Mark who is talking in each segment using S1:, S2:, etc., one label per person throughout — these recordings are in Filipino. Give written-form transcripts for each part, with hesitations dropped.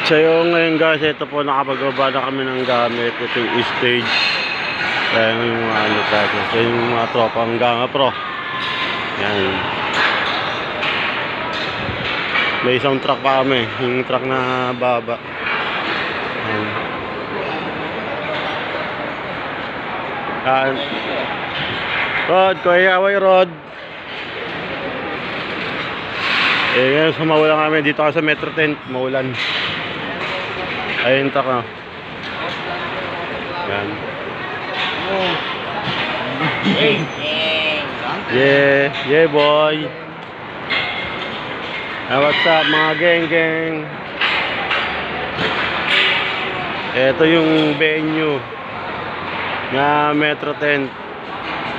S1: So yung ngayon guys, ito po nakapagawa na kami ng gamit. Ito yung stage. Kaya yung ano tayo. So yung mga tropang Ganga Pro. Yan. May isang truck pa kami. Yung truck na baba. Yan. Yan. Rod, kuya away Rod. Eh ngayon sumawala kami dito sa Metro Tent. Maulan. Ayun truck na. Yan. Yeah boy. What's up mga geng. Ito yung venue na Metro Tent.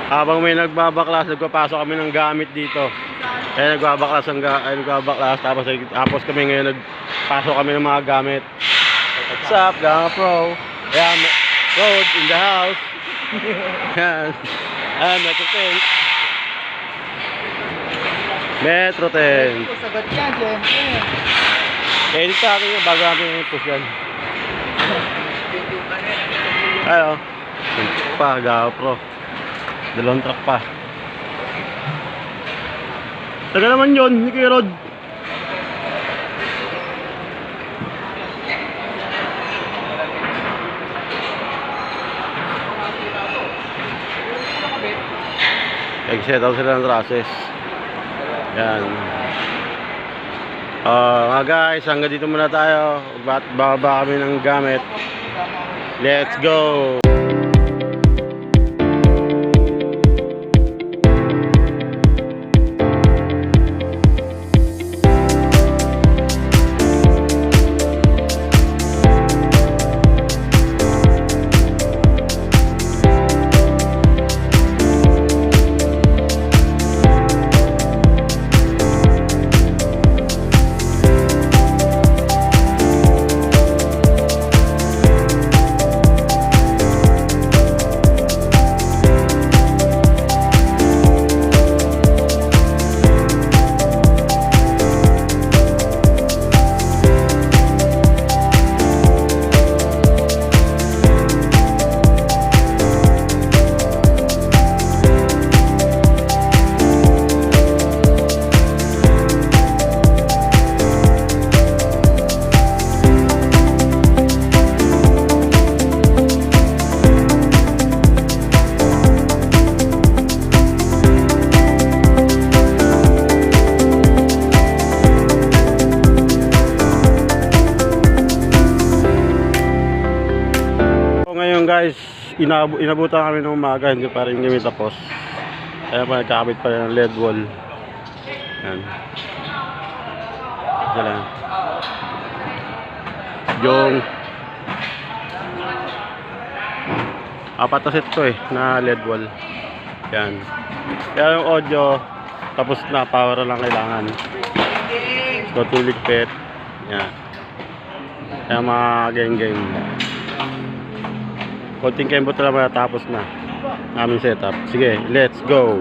S1: Habang may nagbabaklas, nagpapasok kami ng gamit dito. Kaya nagbabaklas tapos kami ngayon nagpasok kami ng mga gamit. What's up, Ganga Pro? Ayan, Road in the house. Ayan. Ayan, Metro Tent. Metro Tent.
S2: Sagot yan, siyempre.
S1: Edit sa akin yung bago natin yung push yan. Ayo. Truck pa, Ganga Pro. Dalawang truck pa. Taga naman yun, hindi kayo Rod. Nag-set out sila ng trusses. Yan. Mga guys, hanggang dito muna tayo. Bababa kami ng gamit. Let's go! Ngayon guys, inabutan kami ng umaga, hindi pa rin kami tapos. Kaya pa nagkakabit pa rin ng LED wall. Yan. Isa lang. Yung apat na set to na LED wall. Yan. Kaya yung audio, tapos na, power lang kailangan. So tuligpit. Yan. Kaya mga geng. Konting kembot lang matapos na aming setup. Sige, let's go!